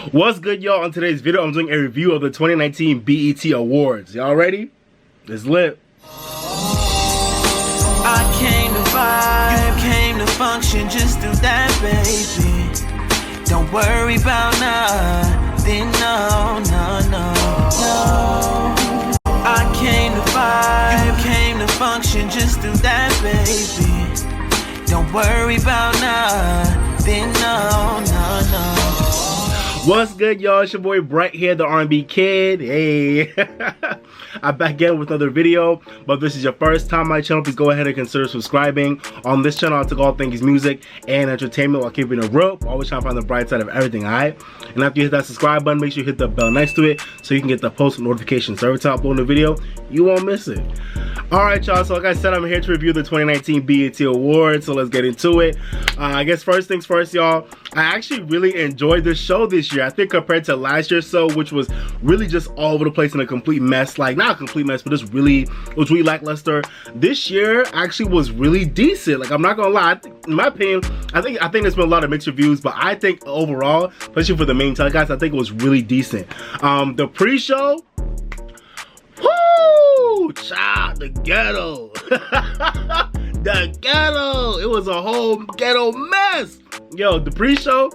What's good, y'all? On today's video, I'm doing a review of the 2019 BET Awards. Y'all ready? It's lit. I came to vibe, you came to function, just do that, baby. Don't worry about nothing, no. I came to vibe, you came to function, just do that, baby. Don't worry about nothing, no. What's good, y'all? It's your boy Bright here, the R&B kid. Hey, I'm back again with another video. But if this is your first time on my channel, please go ahead and consider subscribing. On this channel, I talk all things music and entertainment while keeping it real. Always trying to find the bright side of everything, alright? And after you hit that subscribe button, make sure you hit the bell next to it so you can get the post notifications. So every time I upload a video, you won't miss it. Alright, y'all, so like I said, I'm here to review the 2019 BET Awards, so let's get into it. I guess first things first, y'all, I actually really enjoyed the show this year. I think compared to last year's show, which was really just all over the place in a complete mess, like not a complete mess, but it was really lackluster. This year actually was really decent. Like, I'm not gonna lie, in my opinion, I think there's been a lot of mixed reviews, but I think overall, especially for the main telecast, I think it was really decent. The pre-show, whoo, child, the ghetto. The ghetto, it was a whole ghetto mess. Yo, the pre-show,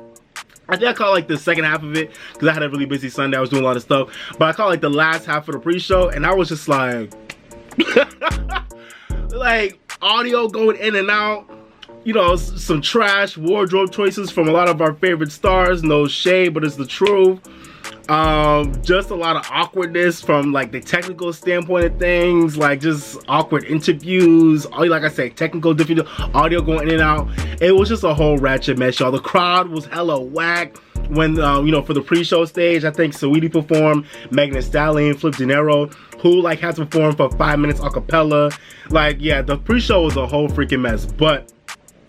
I think I caught like the second half of it because I had a really busy Sunday. I was doing a lot of stuff, but I caught like the last half of the pre-show, and I was just like, like audio going in and out. You know, some trash wardrobe choices from a lot of our favorite stars. No shade, but it's the truth. Just a lot of awkwardness from like the technical standpoint of things, like just awkward interviews, like I said, technical difficulty, audio going in and out. It was just a whole ratchet mess, y'all. The crowd was hella whack when you know, for the pre-show stage. I think Saweetie performed, Megan Thee Stallion, Flip De Niro, who like had to perform for 5 minutes a cappella. Like, yeah, the pre-show was a whole freaking mess, but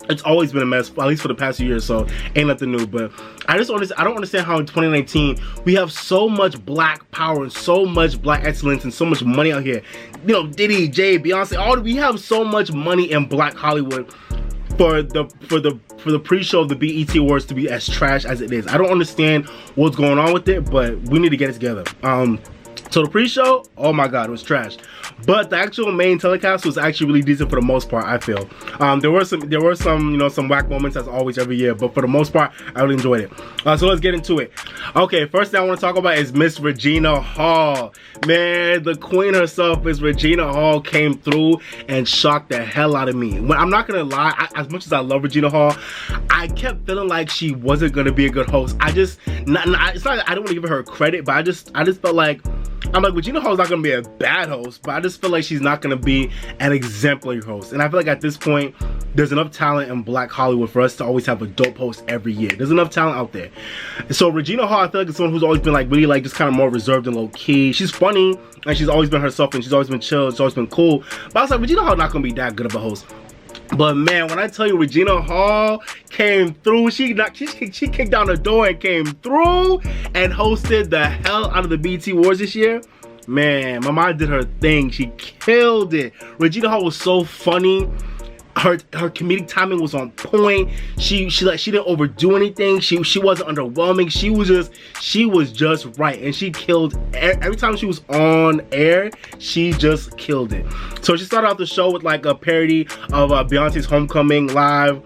it's always been a mess, at least for the past few years, so ain't nothing new. But I don't understand how in 2019 we have so much black power and so much black excellence and so much money out here. You know, Diddy, Jay, Beyonce, we have so much money in black Hollywood for the pre-show of the BET Awards to be as trash as it is. I don't understand what's going on with it, but we need to get it together. So the pre-show, oh my god, it was trash. But the actual main telecast was actually really decent for the most part, I feel. There were some, you know, some whack moments as always every year, but for the most part, I really enjoyed it. So let's get into it. Okay, first thing I want to talk about is Miss Regina Hall. Man, the queen herself, Miss Regina Hall, came through and shocked the hell out of me. I'm not gonna lie, as much as I love Regina Hall, I kept feeling like she wasn't gonna be a good host. It's not like I don't want to give her credit, but I just felt like, I'm like, Regina Hall's not gonna be a bad host, but I just feel like she's not gonna be an exemplary host. And I feel like at this point, there's enough talent in black Hollywood for us to always have a dope host every year. There's enough talent out there. So Regina Hall, I feel like it's someone who's always been like really like just kind of more reserved and low key. She's funny and she's always been herself and she's always been chill. She's always been cool. But I was like, Regina Hall not gonna be that good of a host. But man, when I tell you Regina Hall came through, she kicked down the door and came through and hosted the hell out of the BET Awards this year. Man, my mom did her thing. She killed it. Regina Hall was so funny. Her comedic timing was on point. She didn't overdo anything. She wasn't underwhelming. She was just right, and she killed every time she was on air. She just killed it. So she started out the show with like a parody of Beyonce's Homecoming live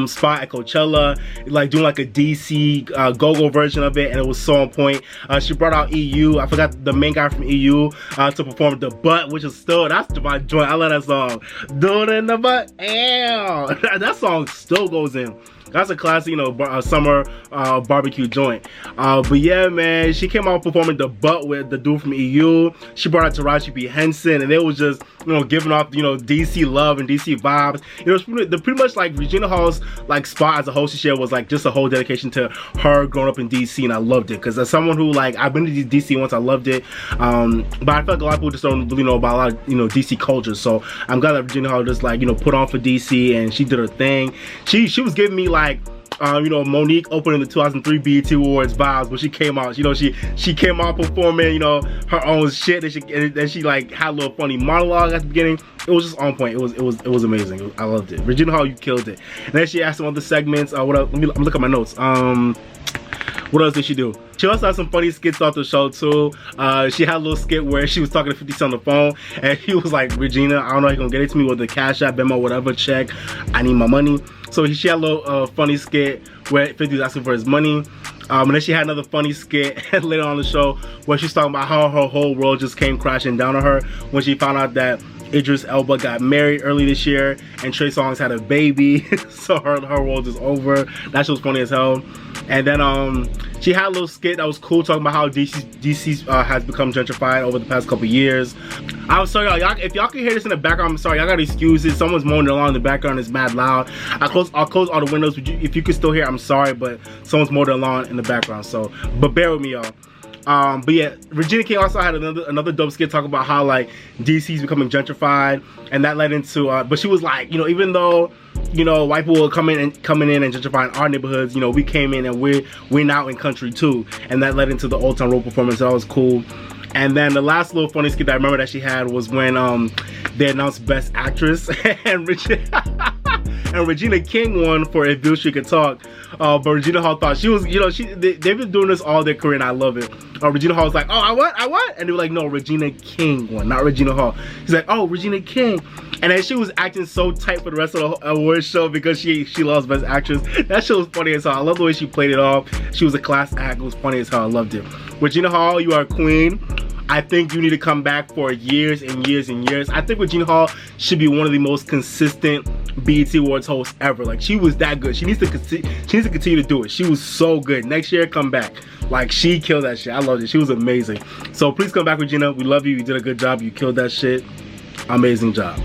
spot at Coachella, like doing like a DC go-go version of it, and it was so on point. She brought out EU, I forgot the main guy from EU, to perform The Butt, which is still, that's my joint. I love that song. Do it in the butt, ew. That song still goes in. That's a classic, you know, summer barbecue joint. But yeah, man, she came out performing The Butt with the dude from EU. She brought out Taraji P. Henson, and it was just, you know, giving off, you know, DC love and DC vibes. You know, pretty much like Regina Hall's like spot as a host this year was like just a whole dedication to her growing up in DC, and I loved it. Because as someone who, like, I've been to DC once, I loved it. But I feel like a lot of people just don't really know about a lot of, you know, DC culture. So I'm glad that Regina Hall just, like, you know, put on for DC, and she did her thing. She was giving me like, you know, Monique opening the 2003 BET Awards vibes, but she came out, you know, she came out performing, you know, her own shit, and she like had a little funny monologue at the beginning. It was just on point. It was amazing. I loved it. Regina Hall, you killed it. And then she asked some other segments. Let me look at my notes. What What else did she do? She also had some funny skits off the show too. She had a little skit where she was talking to 50 Cent on the phone, and he was like, Regina, I don't know how you're gonna get it to me with the Cash App, Venmo, whatever, check. I need my money. So she had a little funny skit where 50 was asking for his money. And then she had another funny skit later on the show where she's talking about how her whole world just came crashing down on her when she found out that Idris Elba got married early this year and Trey Songz had a baby. So her world is over. That shit was funny as hell. And then she had a little skit that was cool talking about how DC has become gentrified over the past couple years. I'm sorry, y'all. If y'all can hear this in the background, I'm sorry. Y'all gotta excuse it. Someone's moaning along in the background. It's mad loud. I'll close all the windows. If you can still hear, I'm sorry, but someone's moaning along in the background. So, but bear with me, y'all. But yeah, Regina King also had another dope skit talking about how like DC's becoming gentrified, and that led into but she was like, you know, even though, you know, white people were coming in and gentrifying our neighborhoods, you know, we came in and we're now in country too, and that led into the Old Town Road performance. That was cool. And then the last little funny skit that I remember that she had was when they announced Best Actress and Regina King won for If Bill Street Could Talk. But Regina Hall thought she was, you know, they've been doing this all their career and I love it. Regina Hall was like, oh, I what? And they were like, no, Regina King won, not Regina Hall. She's like, oh, Regina King. And then she was acting so tight for the rest of the award show because she loves Best Actress. That shit was funny as hell. I love the way she played it off. She was a class act. It was funny as hell. I loved it. Regina Hall, you are a queen. I think you need to come back for years and years and years. I think Regina Hall should be one of the most consistent BET Awards hosts ever. Like, she was that good. She needs to continue to do it. She was so good. Next year, come back. Like, she killed that shit. I loved it. She was amazing. So please come back, Regina. We love you. You did a good job. You killed that shit. Amazing job.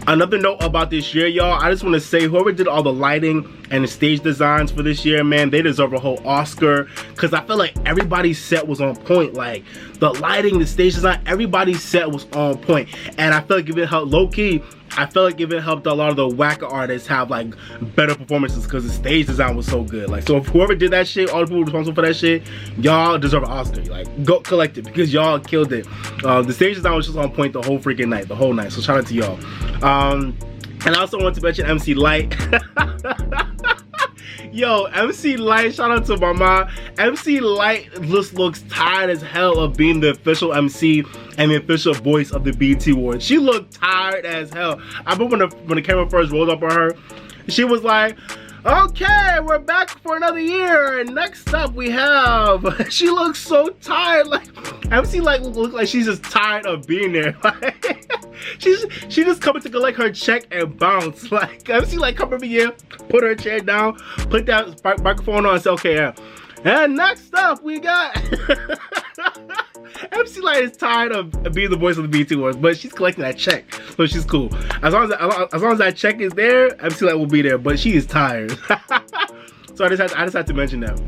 Another note about this year, y'all, I just want to say whoever did all the lighting and the stage designs for this year, man, they deserve a whole Oscar, because I feel like everybody's set was on point. Like, the lighting, the stage design, everybody's set was on point. And I feel like if it helped, low-key, I feel like if it helped a lot of the whacker artists have like better performances because the stage design was so good. Like, so if whoever did that shit, all the people responsible for that shit, y'all deserve an Oscar. Like, go collect it because y'all killed it. The stage design was just on point the whole freaking night, the whole night. So shout out to y'all. And I also want to mention MC Light. Yo, MC Light, shout out to my mom. MC Light just looks tired as hell of being the official MC and the official voice of the BET Awards. She looked tired as hell. I remember when the camera first rolled up on her, she was like, okay, we're back for another year, and next up we have, she looks so tired. Like, MC Light looks like she's just tired of being there. Like, she just coming to collect her check and bounce. Like, MC Light come over here, put her chair down, put that microphone on and say, okay, yeah. And next up we got MC Light is tired of being the voice of the BET Awards, but she's collecting that check, so she's cool. As long as that check is there, MC Light will be there, but she is tired. So I just had to mention that.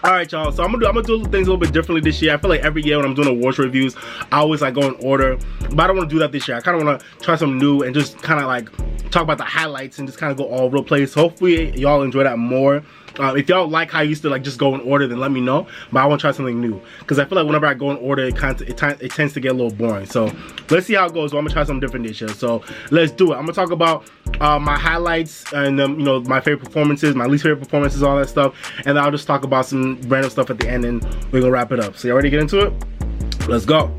Alright, y'all, so I'm gonna do things a little bit differently this year. I feel like every year when I'm doing awards reviews, I always like go in order, but I don't want to do that this year. I kind of want to try something new and just kind of like talk about the highlights and just kind of go all over the place. Hopefully y'all enjoy that more. If y'all like how I used to like just go in order, then let me know. But I want to try something new because I feel like whenever I go in order, it tends to get a little boring. So let's see how it goes. So I'm gonna try something different this year. So let's do it. I'm gonna talk about my highlights and you know, my favorite performances, my least favorite performances, all that stuff, and then I'll just talk about some random stuff at the end, and we're gonna wrap it up. So you ready to get into it? Let's go.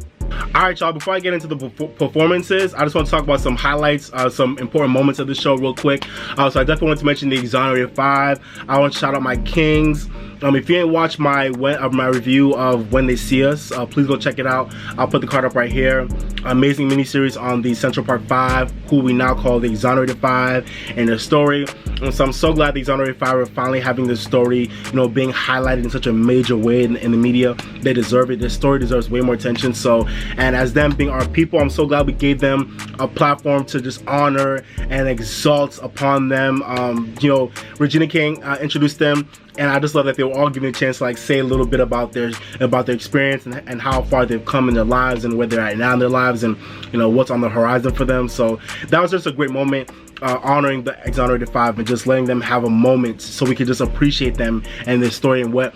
Alright, y'all, before I get into the performances, I just want to talk about some highlights, some important moments of the show real quick. So I definitely want to mention the Exonerated 5. I want to shout out my kings. If you ain't watched my review of When They See Us, please go check it out. I'll put the card up right here. Amazing miniseries on the Central Park 5, who we now call the Exonerated 5, and their story. And so I'm so glad the Exonerated 5 are finally having this story, you know, being highlighted in such a major way in the media. They deserve it. Their story deserves way more attention. So, and as them being our people, I'm so glad we gave them a platform to just honor and exalt upon them. You know, Regina King introduced them, and I just love that they were all given a chance to like say a little bit about their experience and how far they've come in their lives and where they're at now in their lives, and you know what's on the horizon for them. So that was just a great moment, honoring the Exonerated 5 and just letting them have a moment so we could just appreciate them and their story and what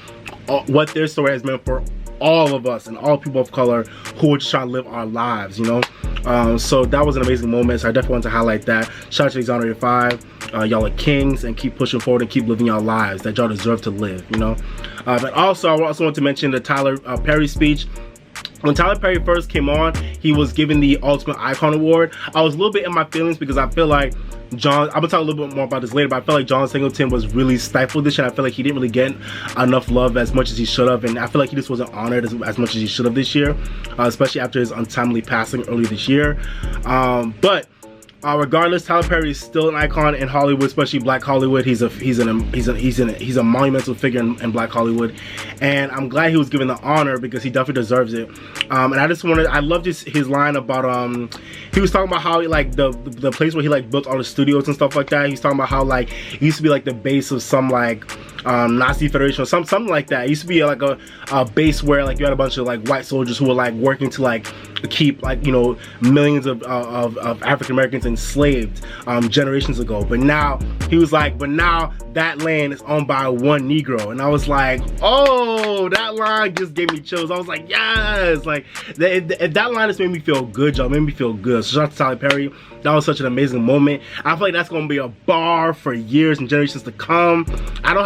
their story has meant for all of us and all people of color who are just trying to live our lives, you know. So that was an amazing moment, so I definitely want to highlight that. Shout out to Exonerated 5. Y'all are kings, and keep pushing forward and keep living your lives that y'all deserve to live, you know. But also, I also want to mention the Tyler Perry speech. When Tyler Perry first came on, he was given the Ultimate Icon Award. I was a little bit in my feelings because I feel like I'm gonna talk a little bit more about this later, but I feel like John Singleton was really stifled this year. I feel like he didn't really get enough love as much as he should have, and I feel like he just wasn't honored as much as he should have this year, especially after his untimely passing early this year. But regardless, Tyler Perry is still an icon in Hollywood, especially Black Hollywood. He's a monumental figure in Black Hollywood, and I'm glad he was given the honor because he definitely deserves it. And I loved his line about he was talking about how like the place where he like built all the studios and stuff like that. He's talking about how like it used to be like the base of some like Nazi Federation or something like that. It used to be like a base where like you had a bunch of like white soldiers who were like working to like keep like, you know, millions of African Americans enslaved generations ago. But now he was like, but now that land is owned by one Negro, and I was like, oh, that line just gave me chills. I was like, yes, like that line just made me feel good, y'all. Made me feel good. So shout out to Tyler Perry. That was such an amazing moment. I feel like that's gonna be a bar for years and generations to come. I don't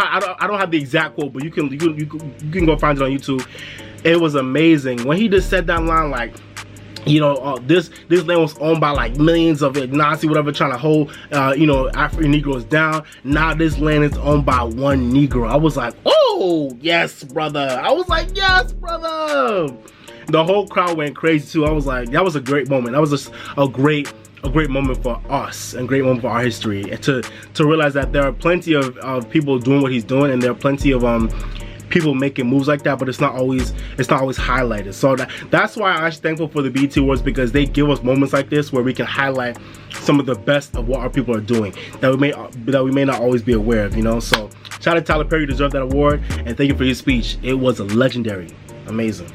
have the exact quote, but you can go find it on YouTube. It was amazing when he just said that line, like, you know, this land was owned by like millions of Nazi whatever trying to hold you know, African Negroes down. Now this land is owned by one Negro. I was like, oh yes, brother. I was like, yes, brother. The whole crowd went crazy too. I was like, that was a great moment. That was just a great moment for us and great moment for our history, and to realize that there are plenty of people doing what he's doing, and there are plenty of people making moves like that, but it's not always highlighted. So that's why I'm actually thankful for the BET Awards, because they give us moments like this where we can highlight some of the best of what our people are doing that we may not always be aware of, you know. So shout out to Tyler Perry, you deserve that award, and thank you for your speech. It was legendary, amazing.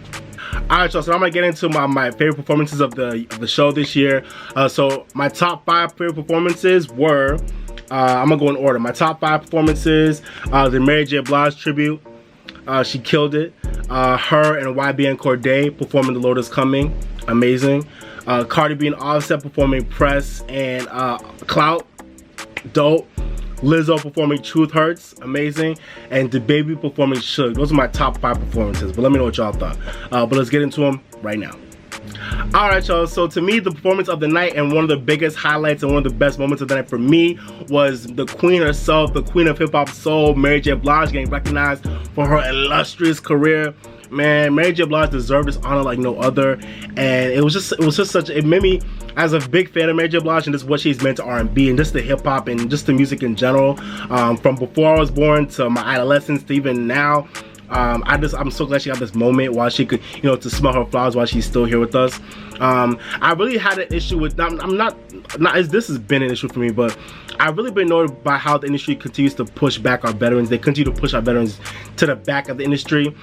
Alright, y'all, so I'm gonna get into my favorite performances of the show this year. So my top 5 favorite performances were, I'm gonna go in order. My top 5 performances, the Mary J. Blige tribute. She killed it. Her and YBN Cordae performing The Lord Is Coming, amazing. Cardi B and Offset performing Press and Clout, dope. Lizzo performing Truth Hurts, amazing. And DaBaby performing Suge. Those are my top 5 performances, but let me know what y'all thought. But let's get into them right now. Alright, y'all, so to me, the performance of the night and one of the biggest highlights and one of the best moments of the night for me was the queen herself, the queen of hip-hop soul, Mary J. Blige, getting recognized for her illustrious career. Man, Mary J. Blige deserved this honor like no other, and it was just such, it made me, as a big fan of Mary J. Blige and just what she's meant to R&B and just the hip-hop and just the music in general, from before I was born to my adolescence to even now. I'm so glad she got this moment while she could, you know, to smell her flowers while she's still here with us. I really had an issue with, this has been an issue for me, but I've really been annoyed by how the industry continues to push back our veterans. They continue to push our veterans to the back of the industry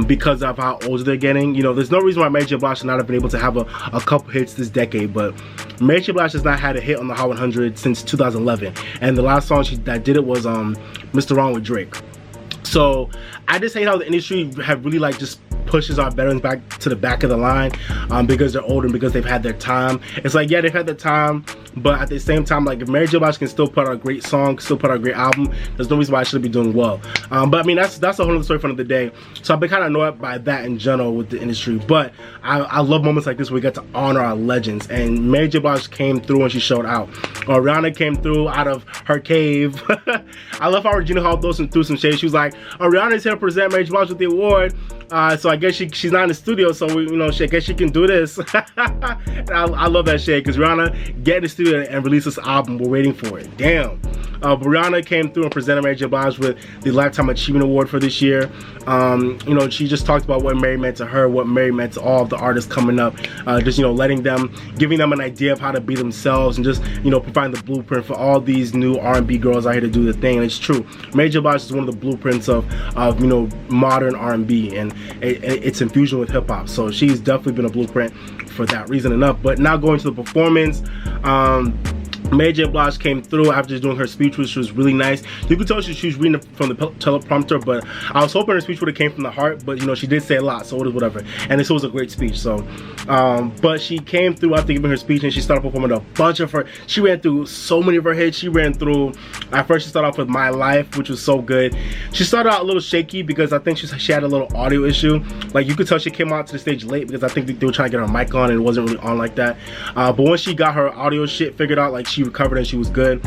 because of how old they're getting. You know, there's no reason why Mary J. Blige should not have been able to have a couple hits this decade, but Mary J. Blige has not had a hit on the Hot 100 since 2011, and the last song that did it was Mr. Wrong with Drake. So I just hate how the industry have really like just pushes our veterans back to the back of the line because they're older and because they've had their time. It's like, yeah, they've had their time, but at the same time, like, if Mary J. Blige can still put out a great song, still put out a great album, there's no reason why I shouldn't be doing well. But I mean, that's a whole other story for another day. So I've been kind of annoyed by that in general with the industry, but I love moments like this where we get to honor our legends, and Mary J. Blige came through when she showed out. Rihanna came through out of her cave. I love how Regina Hall threw some shade. She was like, Rihanna's here to present Mary J. Blige with the award. So I guess she's not in the studio, so I guess she can do this. I love that shade, because Rihanna, get in the studio and release this album. We're waiting for it. Damn. But Rihanna came through and presented Mary J. Blige with the Lifetime Achievement Award for this year. She just talked about what Mary meant to her, what Mary meant to all of the artists coming up. Just, giving them an idea of how to be themselves, and just, providing the blueprint for all these new R&B girls out here to do the thing. And it's true. Mary J. Blige is one of the blueprints of modern R&B, and it's infusion with hip-hop. So she's definitely been a blueprint for that reason enough. But now going to the performance, Mary J. Blige came through after doing her speech, which was really nice. You could tell she was reading from the teleprompter, but I was hoping her speech would have came from the heart, but you know, she did say a lot, so it was whatever. And this was a great speech, so. But she came through after giving her speech and she started performing a bunch of her, she ran through so many of her hits. She ran through, at first she started off with My Life, which was so good. She started out a little shaky because I think she had a little audio issue. Like you could tell she came out to the stage late because I think they were trying to get her mic on and it wasn't really on like that. But once she got her audio shit figured out, like she recovered and she was good.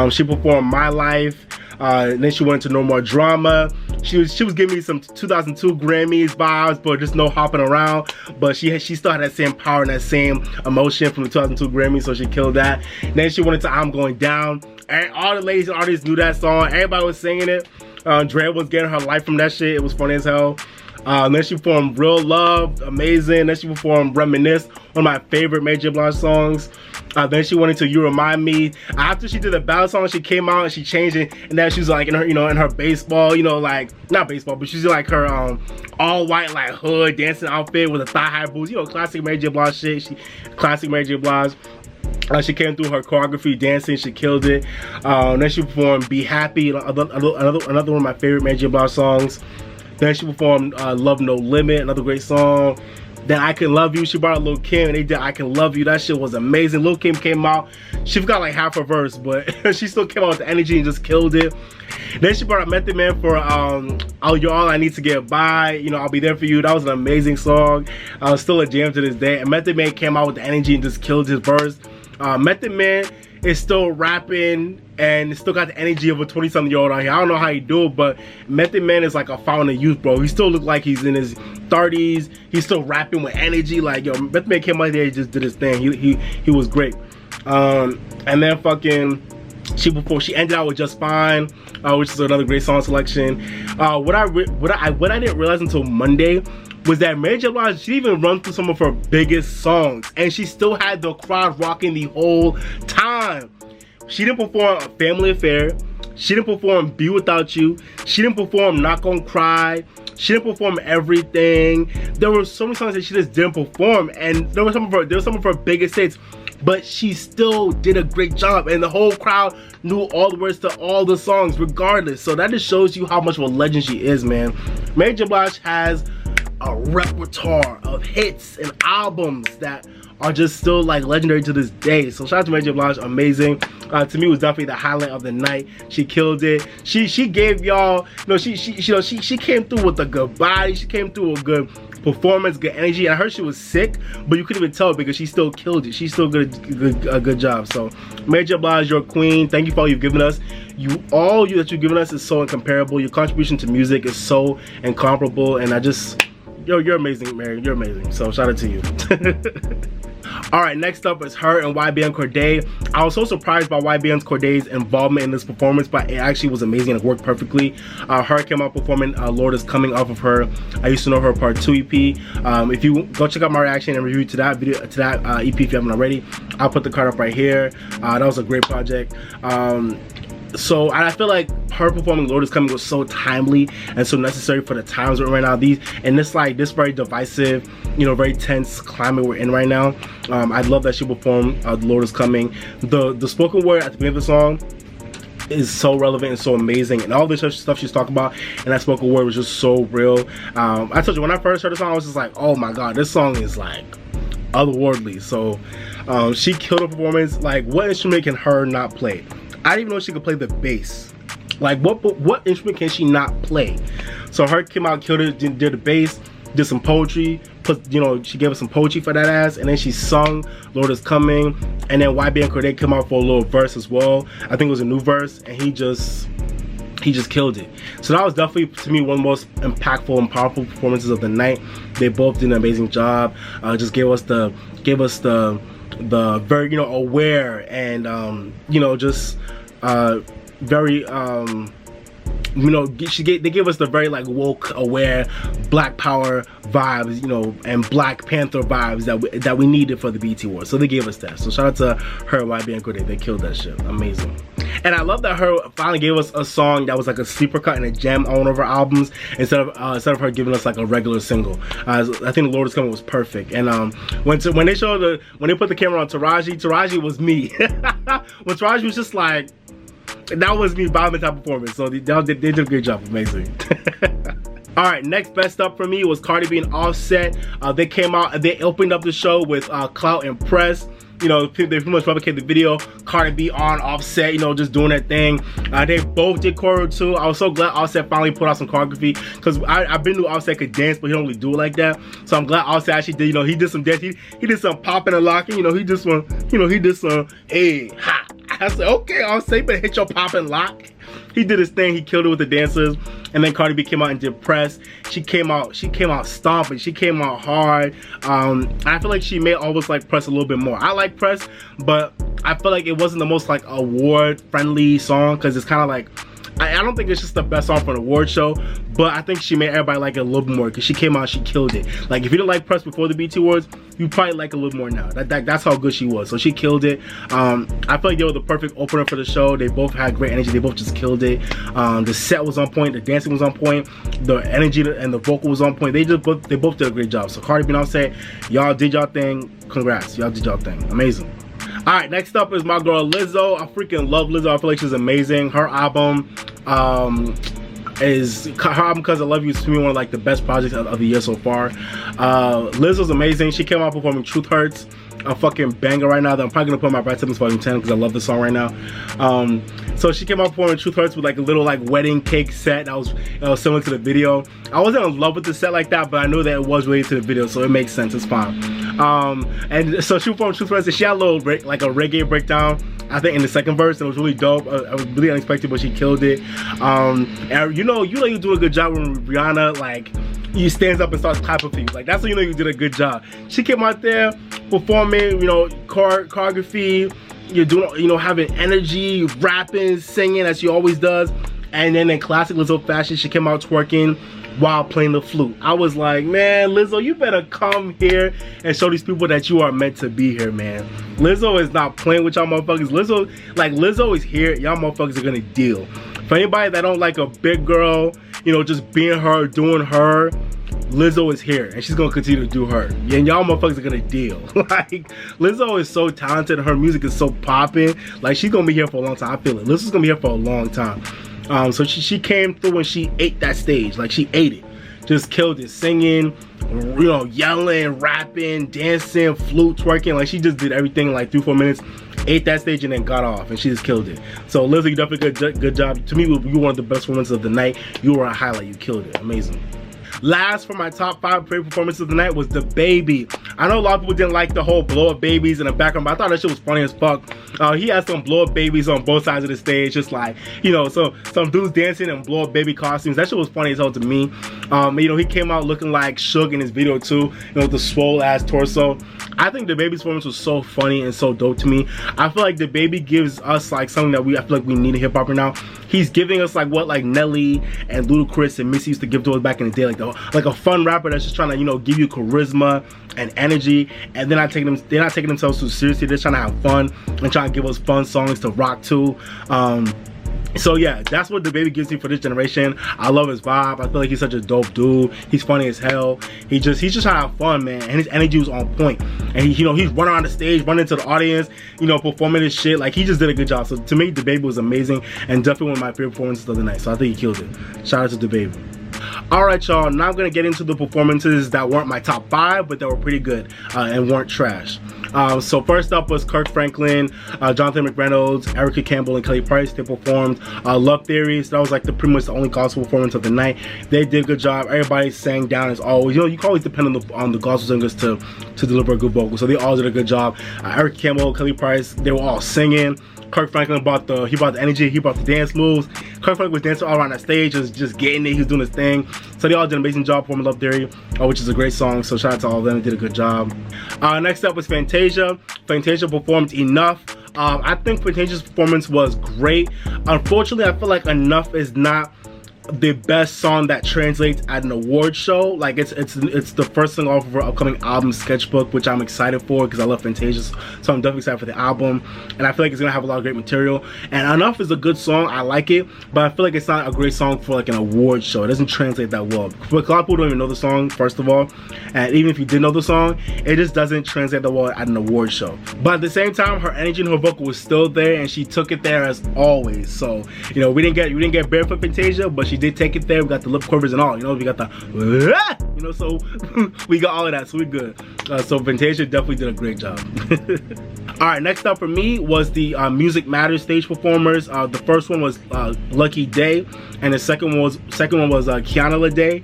She performed My Life, and then she went into No More Drama. She was giving me some 2002 Grammys vibes, but just no hopping around. But she still had that same power and that same emotion from the 2002 Grammys, so she killed that. And then she went into I'm Going Down. And all the ladies and artists knew that song. Everybody was singing it. Dre was getting her life from that shit. It was funny as hell. Then she performed Real Love, amazing. Then she performed Reminisce, one of my favorite Mary J. Blige songs. Then she went into You Remind Me. After she did the ballad song, she came out and she changed it, and then she was like in her, you know, in her baseball, you know, like not baseball, but she's like her all white like hood dancing outfit with a thigh high boots, you know, classic Mary J. Blige shit. Classic Mary J. Blige. She came through her choreography, dancing, she killed it. Then she performed Be Happy, another one of my favorite Mary J. Blige songs. Then she performed Love No Limit, another great song. Then I Can Love You, she brought out Lil' Kim and they did I Can Love You. That shit was amazing. Lil' Kim came out, she forgot like half her verse, but she still came out with the energy and just killed it. Then she brought out Method Man for You're All I Need to Get By, you know, I'll Be There For You. That was an amazing song. Still a jam to this day. And Method Man came out with the energy and just killed his verse. Method Man is still rapping and still got the energy of a 20-something-year-old out here. I don't know how he do it, but Method Man is like a fountain of youth, bro. He still look like he's in his 30s. He's still rapping with energy. Like, yo, Method Man came out there, he just did his thing. He was great. And then fucking she ended out with Just Fine, which is another great song selection. What I didn't realize until Monday was that Mary J. Blige, she even run through some of her biggest songs and she still had the crowd rocking the whole time. She didn't perform Family Affair. She didn't perform Be Without You. She didn't perform Not Gonna Cry. She didn't perform Everything. There were so many songs that she just didn't perform, and there were some of her biggest hits, but she still did a great job, and the whole crowd knew all the words to all the songs regardless. So that just shows you how much of a legend she is, man. Mary J. Blige has a repertoire of hits and albums that are just still like legendary to this day. So shout out to Mary J. Blige, amazing. To me, it was definitely the highlight of the night. She killed it. She gave y'all, you know, she came through with a good body. She came through with a good performance, good energy. And I heard she was sick, but you couldn't even tell because she still killed it. She still did a good job. So Mary J. Blige, you're a queen. Thank you for all you've given us. All that you've given us is so incomparable. Your contribution to music is so incomparable, and I just, you're amazing, Mary. You're amazing. So shout out to you. Alright, next up is her and YBN Cordae. I was so surprised by YBN Cordae's involvement in this performance, but it actually was amazing and it worked perfectly. Her came out performing Lord Is Coming off of her I Used to Know Her Part 2 EP. If you go check out my reaction and review to that video, to that EP if you haven't already, I'll put the card up right here. That was a great project. So I feel like her performing Lord Is Coming was so timely and so necessary for the times we're in right now. This very divisive, you know, very tense climate we're in right now. I love that she performed Lord Is Coming. The spoken word at the beginning of the song is so relevant and so amazing, and all this stuff she's talking about and that spoken word was just so real. I told you, when I first heard the song, I was just like, oh my god, this song is like otherworldly. So she killed her performance. Like, what instrument can her not play? I didn't even know she could play the bass. Like, what instrument can she not play? So her came out, killed it, did the bass, did some poetry, you know, she gave us some poetry for that ass, and then she sung Lord Is Coming, and then YBN Cordae came out for a little verse as well. I think it was a new verse, and he just killed it. So that was definitely, to me, one of the most impactful and powerful performances of the night. They both did an amazing job. Just gave us the very, you know, aware and you know, just very you know, they gave us the very like woke, aware, Black Power vibes, you know, and Black Panther vibes that we needed for the BET Awards. So they gave us that. So shout out to her and YBN Cordae. They killed that shit. Amazing. And I love that her finally gave us a song that was like a sleeper cut and a gem on one of her albums instead of her giving us like a regular single. I think The Lord Is Coming was perfect. And when they put the camera on Taraji was me. When Taraji was just like, that was me bombing type performance. So they did a great job. Amazing. Alright, next best up for me was Cardi B and Offset. They came out, they opened up the show with Clout and Press. You know, they pretty much replicated the video. Cardi B on Offset, you know, just doing that thing. They both did choreo too. I was so glad Offset finally put out some choreography, because I've been to Offset could dance, but he don't really do it like that. So I'm glad Offset actually did. You know, he did some dance. He did some popping and locking. You know, he did some. You know, he did some. Hey, ha! I said, okay, Offset, better hit your pop and lock. He did his thing. He killed it with the dancers. And then Cardi B came out and did Press. She came out stomping. She came out hard. I feel like she made almost like Press a little bit more. I like Press, but I feel like it wasn't the most like award friendly song, because it's kind of like, I don't think it's just the best song for an award show, but I think she made everybody like it a little bit more, because she came out, she killed it. Like, if you didn't like Press before the BET Awards, you probably like it a little more now. That's how good she was. So she killed it. I feel like they were the perfect opener for the show. They both had great energy. They both just killed it. The set was on point. The dancing was on point. The energy and the vocal was on point. They both did a great job. So Cardi B and Offset, y'all did y'all thing. Congrats. Y'all did y'all thing. Amazing. Alright, next up is my girl Lizzo. I freaking love Lizzo. I feel like she's amazing. Her album Cause I Love You is to me one of like the best projects of the year so far. Lizzo's amazing. She came out performing Truth Hurts, a fucking banger right now that I'm probably gonna put on my Brad Simmons Volume 10 because I love the song right now. So she came out performing Truth Hurts with like a little like wedding cake set that was similar to the video. I wasn't in love with the set like that, but I knew that it was related to the video, so it makes sense. It's fine. And so she performed Truth Hurts, and she had a little like a reggae breakdown, I think, in the second verse, and it was really dope. I was really unexpected, but she killed it. And you know you do a good job when Rihanna like you stands up and starts clapping for you. Like, that's when you know you did a good job. She came out there performing, you know, choreography. You're doing, you know, having energy, rapping, singing as she always does. And then in classic Lizzo fashion, she came out twerking while playing the flute. I was like, man, Lizzo, you better come here and show these people that you are meant to be here, man. Lizzo is not playing with y'all motherfuckers. Lizzo is here. Y'all motherfuckers are gonna deal. For anybody that don't like a big girl, you know, just being her, doing her, Lizzo is here, and she's gonna continue to do her. And y'all motherfuckers are gonna deal. Like, Lizzo is so talented. Her music is so popping. Like, she's gonna be here for a long time. I feel it. Lizzo's gonna be here for a long time. So she came through and she ate that stage. Like, she ate it. Just killed it. Singing, you know, yelling, rapping, dancing, flute, twerking. Like, she just did everything in like 3-4 minutes. Ate that stage and then got off, and she just killed it. So Lizzo, you definitely good job. To me, you were one of the best performances of the night. You were a highlight. You killed it. Amazing. Last for my top 5 favorite performances of the night was DaBaby. I know a lot of people didn't like the whole blow up babies in the background, but I thought that shit was funny as fuck. He had some blow up babies on both sides of the stage, just like, you know, so some dudes dancing in blow up baby costumes. That shit was funny as hell to me. You know, he came out looking like Suge in his video too, you know, with the swole ass torso. I think DaBaby's performance was so funny and so dope to me. I feel like DaBaby gives us like something that I feel like we need in hip hop right now. He's giving us like what like Nelly and Ludacris and Missy used to give to us back in the day, like a fun rapper that's just trying to, you know, give you charisma and energy, and they're not taking themselves too seriously. They're trying to have fun and trying to give us fun songs to rock to. So yeah, that's what DaBaby gives me for this generation. I love his vibe. I feel like he's such a dope dude. He's funny as hell. He's just trying to have fun, man. And his energy was on point. And he, you know, he's running around the stage, running into the audience, you know, performing his shit. Like, he just did a good job. So to me, DaBaby was amazing and definitely one of my favorite performances of the night. So I think he killed it. Shout out to DaBaby. Alright, y'all, now I'm gonna get into the performances that weren't my top 5, but that were pretty good and weren't trash. So first up was Kirk Franklin, Jonathan McReynolds, Erica Campbell, and Kelly Price. They performed Love Theory. So that was like pretty much the only gospel performance of the night. They did a good job. Everybody sang down as always. You know, you can always depend on the gospel singers to deliver a good vocal. So they all did a good job. Erica Campbell, Kelly Price, they were all singing. Kirk Franklin brought the energy, he brought the dance moves. Kirk Franklin was dancing all around that stage, just getting it, he was doing his thing. So they all did an amazing job performing Love Theory, which is a great song, so shout out to all of them, they did a good job. Next up was Fantasia. Fantasia performed Enough. I think Fantasia's performance was great. Unfortunately, I feel like Enough is not the best song that translates at an award show. Like it's the first song off of her upcoming album Sketchbook, which I'm excited for because I love Fantasia, so I'm definitely excited for the album, and I feel like it's gonna have a lot of great material. And Enough is a good song, I like it, but I feel like it's not a great song for like an award show. It doesn't translate that well. A lot of people don't even know the song, first of all, and even if you did know the song, it just doesn't translate that well at an award show. But at the same time, her energy and her vocal was still there, and she took it there as always. So you know, we didn't get barefoot Fantasia, but she did take it there. We got the lip quivers and all, you know, we got the you know, so we got all of that, so we good. So Fantasia definitely did a great job. All right, next up for me was the Music Matters stage performers. The first one was Lucky Day, and the second one was Kiana Day.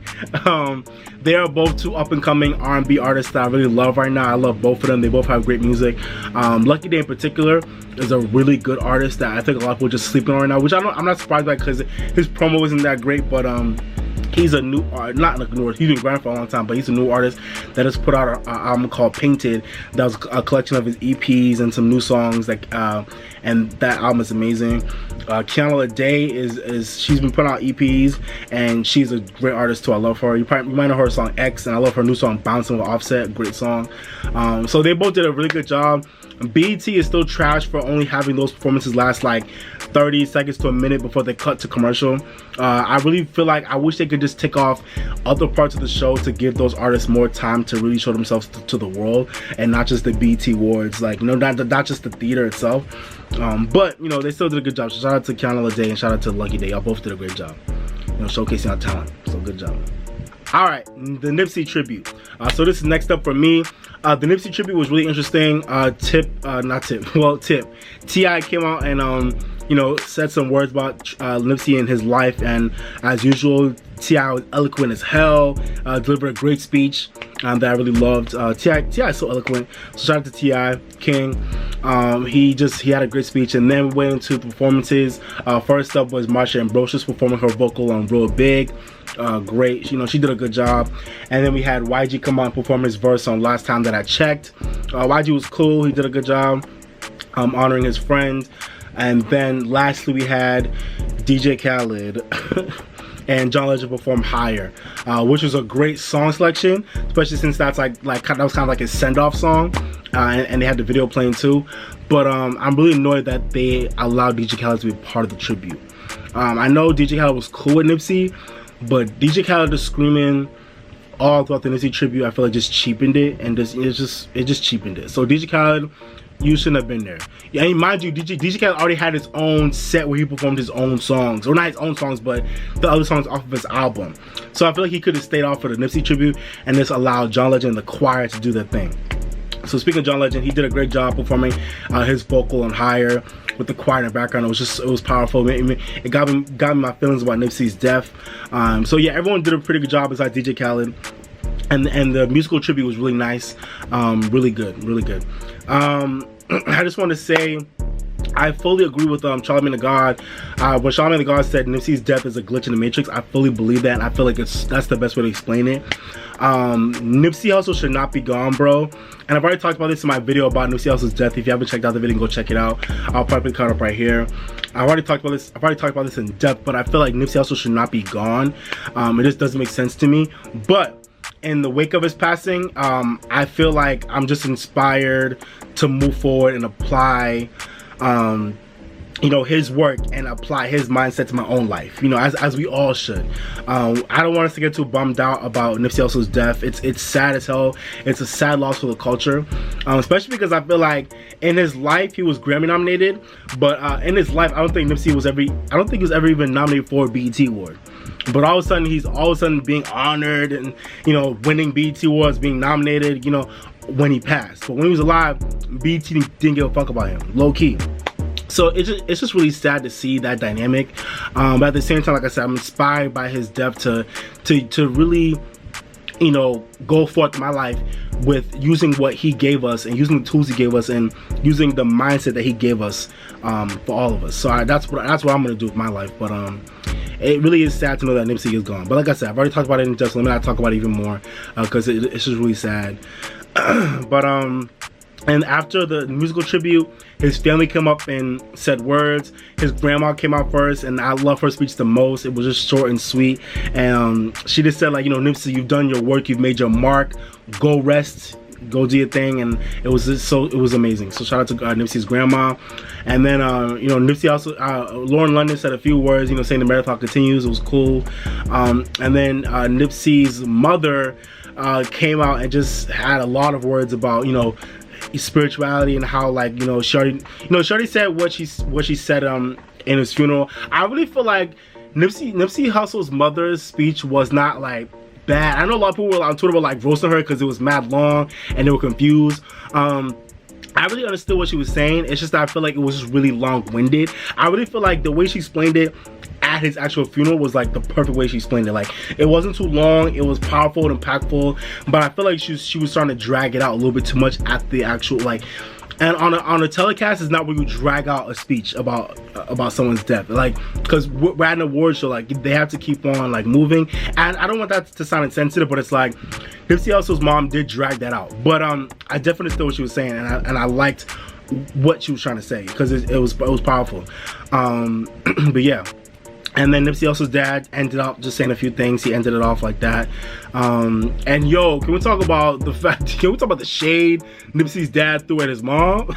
They are both two up-and-coming R&B artists that I really love right now. I love both of them. They both have great music. Lucky Day in particular is a really good artist that I think a lot of people are just sleeping on right now, which I'm not surprised by because his promo isn't that great, but he's a new not like a new artist, he's been grinding for a long time, but he's a new artist that has put out an album called Painted. That was a collection of his EPs and some new songs, like and that album is amazing. Kiana Day is she's been putting out EPs, and she's a great artist too. I love her. You might know her song X, and I love her new song Bouncing with Offset, great song. So they both did a really good job. BET is still trash for only having those performances last like 30 seconds to a minute before they cut to commercial. I really feel like I wish they could just take off other parts of the show to give those artists more time to really show themselves to the world, and not just the BET Awards, like, you know, not just the theater itself. But you know, they still did a good job. So shout out to Kiana Day and shout out to Lucky Day. Y'all both did a great job, you know, showcasing our talent. So good job. All right, the Nipsey tribute. So this is next up for me. The Nipsey tribute was really interesting. Tip. T.I. came out and you know, said some words about Nipsey and his life, and as usual, T.I. was eloquent as hell. Delivered a great speech that I really loved. T.I. is so eloquent. So shout out to T.I. King. He had a great speech, and then we went into the performances. First up was Marsha Ambrosius performing her vocal on Real Big. Great, you know, she did a good job. And then we had YG come out and perform his verse on Last Time That I Checked. YG was cool, he did a good job honoring his friend. And then lastly we had DJ Khaled and John Legend perform Higher, which was a great song selection, especially since that's that was kind of like his send-off song, and they had the video playing too. But I'm really annoyed that they allowed DJ Khaled to be part of the tribute. I know DJ Khaled was cool with Nipsey, but DJ Khaled just screaming all throughout the Nipsey tribute, I feel like just cheapened it, and it just cheapened it. So DJ Khaled, you shouldn't have been there. Yeah, and mind you, DJ Khaled already had his own set where he performed his own songs, or not his own songs, but the other songs off of his album. So I feel like he could have stayed off for the Nipsey tribute and just allowed John Legend and the choir to do their thing. So speaking of John Legend, he did a great job performing his vocal on Higher with the choir in the background. It was powerful. It got me my feelings about Nipsey's death. So yeah, everyone did a pretty good job besides DJ Khaled. And the musical tribute was really nice. Really good. I just want to say, I fully agree with Charlamagne the God. When Charlamagne the God said Nipsey's death is a glitch in the Matrix, I fully believe that, and I feel like that's the best way to explain it. Nipsey Hussle should not be gone, bro. And I've already talked about this in my video about Nipsey Hussle's death. If you haven't checked out the video, go check it out. I'll probably cut up right here. I've already talked about this in depth, but I feel like Nipsey Hussle should not be gone. It just doesn't make sense to me. But in the wake of his passing, I feel like I'm just inspired to move forward and apply you know, his work and apply his mindset to my own life, you know, as we all should. I don't want us to get too bummed out about Nipsey Hussle's death. It's sad as hell. It's a sad loss for the culture, especially because I feel like in his life he was Grammy nominated, but in his life I don't think he was ever even nominated for a BET award. But all of a sudden he's being honored and, you know, winning BET awards, being nominated, you know, when he passed. But when he was alive, BET didn't give a fuck about him, low key. So it's just really sad to see that dynamic. But at the same time, like I said, I'm inspired by his death to really, you know, go forth in my life with using what he gave us and using the tools he gave us and using the mindset that he gave us for all of us. So that's what I'm gonna do with my life. But it really is sad to know that Nipsey is gone. But like I said, I've already talked about it in depth, so let me not talk about it even more because it's just really sad. But And after the musical tribute, his family came up and said words. His grandma came out first, and I love her speech the most. It was just short and sweet. And she just said, like, you know, Nipsey, you've done your work, you've made your mark. Go rest, go do your thing. And it was just it was amazing. So shout out to Nipsey's grandma. And then you know, Nipsey also, Lauren London said a few words, you know, saying the marathon continues. It was cool. And then Nipsey's mother came out and just had a lot of words about, you know, spirituality and how, like, you know, Shorty said what she said in his funeral. I really feel like Nipsey Hussle's mother's speech was not like bad. I know a lot of people on Twitter were like roasting her because it was mad long and they were confused. I really understood what she was saying. It's just that I feel like it was just really long-winded. I really feel like the way she explained it at his actual funeral was like the perfect way she explained it. Like, it wasn't too long, it was powerful and impactful, but I feel like she was trying to drag it out a little bit too much at the actual, like, and on a telecast is not where you drag out a speech about someone's death, like, because we're at an award show, like, they have to keep on like moving, and I don't want that to sound insensitive, but it's like Nipsey Hussle's mom did drag that out, but I definitely understood what she was saying, and I liked what she was trying to say because it was powerful. But yeah. And then Nipsey Hussle's dad ended up just saying a few things. He ended it off like that. And yo, can we talk about the shade Nipsey's dad threw at his mom?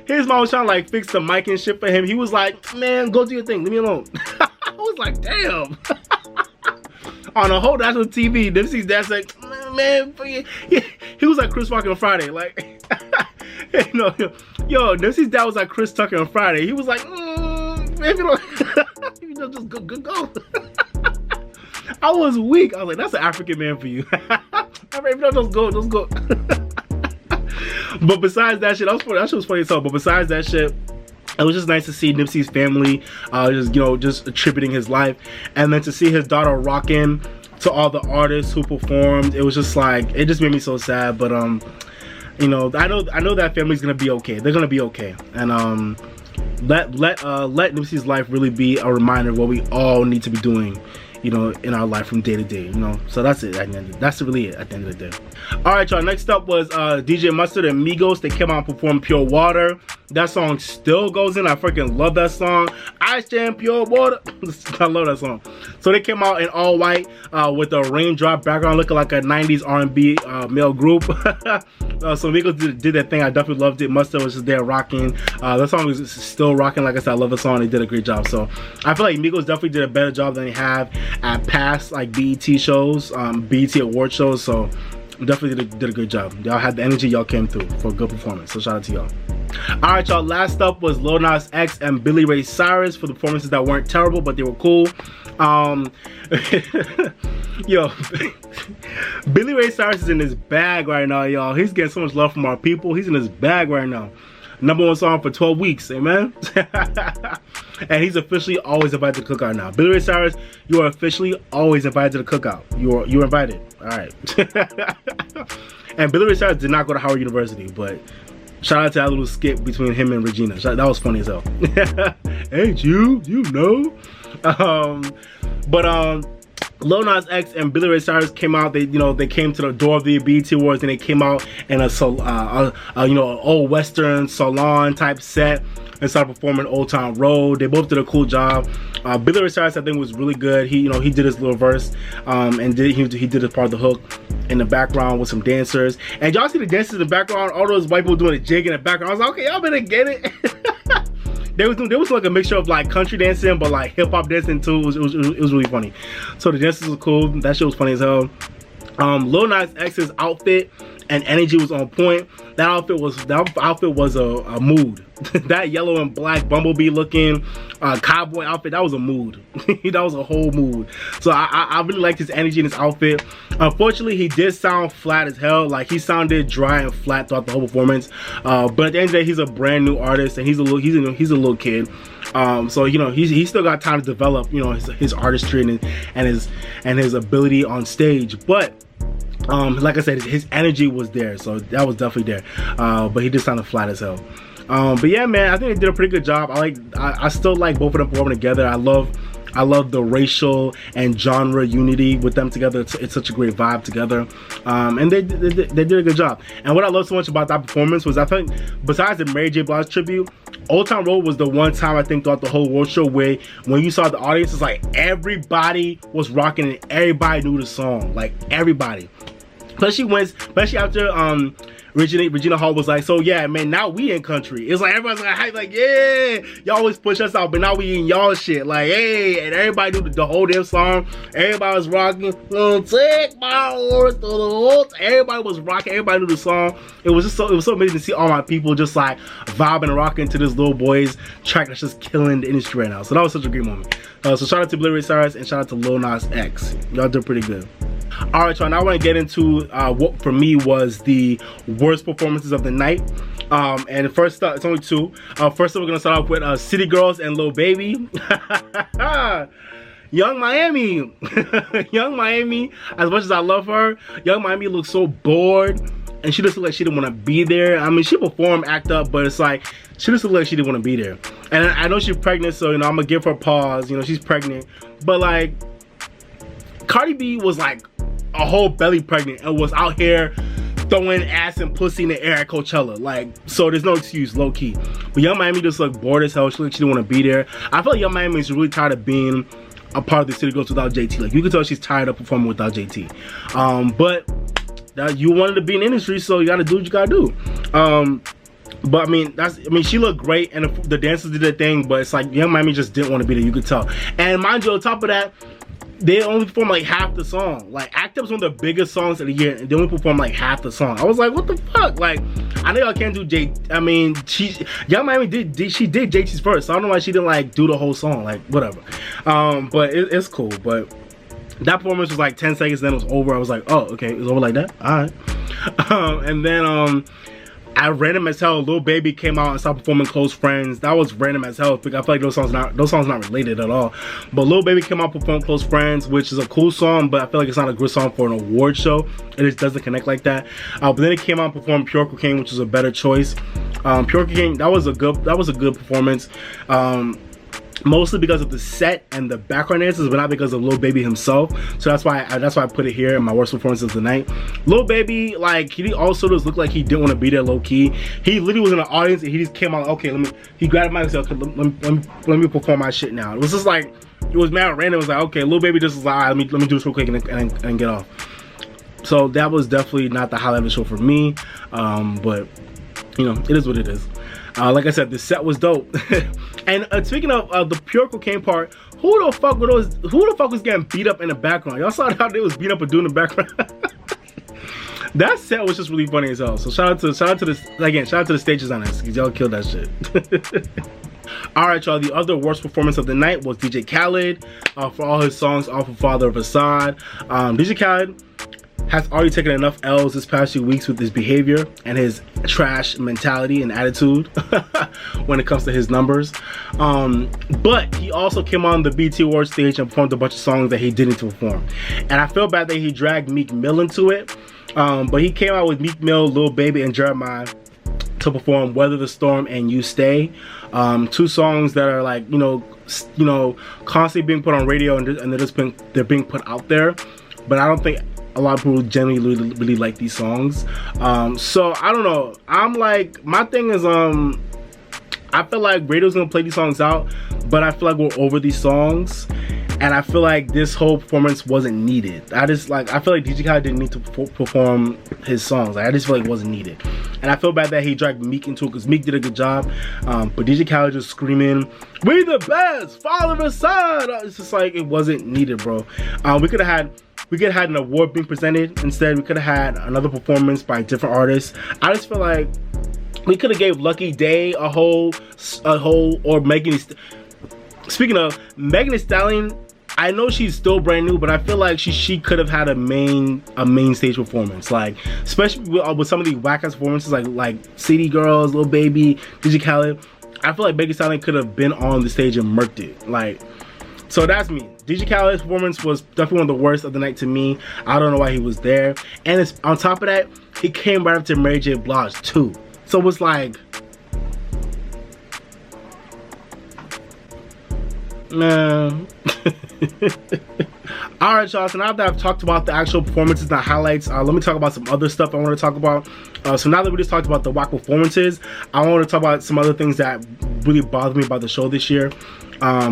His mom was trying to like fix the mic and shit for him. He was like, man, go do your thing, leave me alone. I was like, damn. On a whole national TV, Nipsey's dad's like, man, he was like Chris Rock on Friday. Like, you know, yo, Nipsey's dad was like Chris Tucker on Friday. He was like, if you don't just go. I was weak. I was like, that's an African man for you. If you don't just go. But besides that shit, that shit was funny as hell. But besides that shit, it was just nice to see Nipsey's family just attributing his life, and then to see his daughter rocking to all the artists who performed. It was just like, it just made me so sad. But you know, I know that family's gonna be okay. They're gonna be okay. And let Nipsey's life really be a reminder of what we all need to be doing, you know, in our life from day to day, you know. So that's it. That's really it at the end of the day. All right, y'all. Next up was DJ Mustard and Migos. They came out and performed Pure Water. That song still goes in. I freaking love that song. I stand pure water. I love that song. So they came out in all white with a raindrop background, looking like a 90s R&B male group. So Migos did that thing. I definitely loved it. Mustard was just there rocking. That song is still rocking. Like I said, I love the song. They did a great job. So I feel like Migos definitely did a better job than they have at past like BET shows, BET award shows. So definitely did a good job. Y'all had the energy. Y'all came through for a good performance. So shout out to y'all. All right, y'all. Last up was Lil Nas X and Billy Ray Cyrus for the performances that weren't terrible, but they were cool. Yo, Billy Ray Cyrus is in his bag right now, y'all. He's getting so much love from our people. He's in his bag right now. #1 song for 12 weeks, amen. And he's officially always invited to the cookout now. Billy Ray Cyrus, you are officially always invited to the cookout. You're invited. All right. And Billy Ray Cyrus did not go to Howard University, but shout out to that little skit between him and Regina. That was funny as hell. Ain't you know? Lil Nas X and Billy Ray Cyrus came out. They came to the door of the BET Awards, and they came out in an old Western salon type set and started performing Old Town Road. They both did a cool job. Billy Ray Cyrus, I think, was really good. He did his little verse, and he did his part of the hook in the background with some dancers. And y'all see the dancers in the background, all those white people doing a jig in the background. I was like, okay, y'all better get it. There was like a mixture of like country dancing, but like hip hop dancing too. It was really funny. So the dances was cool. That shit was funny as hell. Lil Nas X's outfit and energy was on point. That outfit was a mood. That yellow and black bumblebee looking cowboy outfit, that was a mood. That was a whole mood. So I really liked his energy in his outfit. Unfortunately, he did sound flat as hell. Like, he sounded dry and flat throughout the whole performance. But at the end of the day, he's a brand new artist, and he's a little kid. So he's still got time to develop his artistry and his ability on stage. But like I said, his energy was there, so that was definitely there. But he just sounded flat as hell. But yeah, man, I think they did a pretty good job. I still like both of them performing together. I love I love the racial and genre unity with them together. It's such a great vibe together, and they did a good job. And what I love so much about that performance was, I think besides the Mary J. Blige tribute, Old Town Road was the one time I think throughout the whole world show where when you saw the audience, it's like everybody was rocking and everybody knew the song, like everybody. Especially after Regina Hall was like, so yeah, man, now we in country. It's like everybody's like hype, like, yeah, y'all always push us out, but now we in y'all shit. Like, hey, and everybody knew the whole damn song. Everybody was rocking. Take my horse to the woods. Everybody was rocking. Everybody knew the song. It was so amazing to see all my people just like vibing and rocking to this little boy's track that's just killing the industry right now. So that was such a great moment. So shout out to Billy Ray Cyrus and shout out to Lil Nas X. Y'all did pretty good. Alright, y'all, now I want to get into what for me was the worst performances of the night. And first, it's only two. First, we're going to start off with City Girls and Lil Baby. Young Miami. Young Miami, as much as I love her, Young Miami looks so bored. And she just looked like she didn't want to be there. I mean, she performed, act up, but it's like, she just looked like she didn't want to be there. And I know she's pregnant, so, you know, I'm going to give her a pause. You know, she's pregnant. But, like, Cardi B was, like, a whole belly pregnant and was out here throwing ass and pussy in the air at Coachella. Like, so there's no excuse, low key. But Young Miami just looked bored as hell. She looked like she didn't want to be there. I feel like Young Miami is really tired of being a part of the City Girls without JT. Like, you can tell she's tired of performing without JT. But you wanted to be in the industry, so you gotta do what you gotta do. But I mean, she looked great and the dancers did their thing, but it's like Young Miami just didn't want to be there, you could tell. And mind you, on top of that, they only performed like half the song. Like, Act Up's one of the biggest songs of the year, and they only performed like half the song. I was like, what the fuck? Like, I know y'all can't do Young Miami did JT's first, so I don't know why she didn't like do the whole song. Like, whatever. But it's cool. But that performance was like 10 seconds, then it was over. I was like, oh, okay, it was over like that? Alright. And then at random as hell, Lil Baby came out and started performing Close Friends. That was random as hell because I feel like those songs not related at all. But Lil Baby came out and performed Close Friends, which is a cool song, but I feel like it's not a good song for an award show. It just doesn't connect like that. But then it came out and performed Pure Cocaine, which was a better choice. Pure Cocaine, that was a good performance. Mostly because of the set and the background dancers, but not because of Lil Baby himself. So that's why I put it here in my worst performance of the night. Lil Baby, like, he also just looked like he didn't want to be there low key. He literally was in the audience and he just came out, okay, he grabbed my myself, let me perform my shit now. It was just like, it was mad random. It was like, okay, Lil Baby just was like, all right, let me do this real quick and get off. So that was definitely not the highlight of the show for me. But you know, it is what it is. Like I said, the set was dope. And speaking of the Pure Cocaine part, who the fuck was getting beat up in the background? Y'all saw how they was beat up and doing the background. That set was just really funny as hell. So shout out to the stage designers, because y'all killed that shit. Alright, y'all, the other worst performance of the night was DJ Khaled for all his songs off of Father of Assad. DJ Khaled has already taken enough L's this past few weeks with his behavior and his trash mentality and attitude when it comes to his numbers. But he also came on the BET Awards stage and performed a bunch of songs that he didn't perform. And I feel bad that he dragged Meek Mill into it. But he came out with Meek Mill, Lil Baby, and Jeremiah to perform Weather the Storm and You Stay. Two songs that are like, you know, constantly being put on radio and they're being put out there. But I don't think a lot of people generally really like these songs. So I don't know. I'm like, my thing is, I feel like radio's gonna play these songs out, but I feel like we're over these songs, and I feel like this whole performance wasn't needed. I feel like DJ Khaled didn't need to perform his songs. Like, I just feel like it wasn't needed, and I feel bad that he dragged Meek into it because Meek did a good job. But DJ Khaled just screaming, "We the best, Father Assad!" It's just like, it wasn't needed, bro. We could have had an award being presented. Instead, we could have had another performance by different artists. I just feel like we could have gave Lucky Day a whole, or Megan. Speaking of Megan Thee Stallion, I know she's still brand new, but I feel like she could have had a main stage performance, like especially with some of these whack ass performances, like City Girls, Lil Baby, DJ Khaled. I feel like Megan Thee Stallion could have been on the stage and murked it, like. So that's me. DJ Khaled's performance was definitely one of the worst of the night to me. I don't know why he was there. And it's, on top of that, he came right after Mary J. Blige too. So it was like, Man. Alright, y'all, so now that I've talked about the actual performances and the highlights, let me talk about some other stuff I want to talk about. So now that we just talked about the whack performances, I want to talk about some other things that really bothered me about the show this year.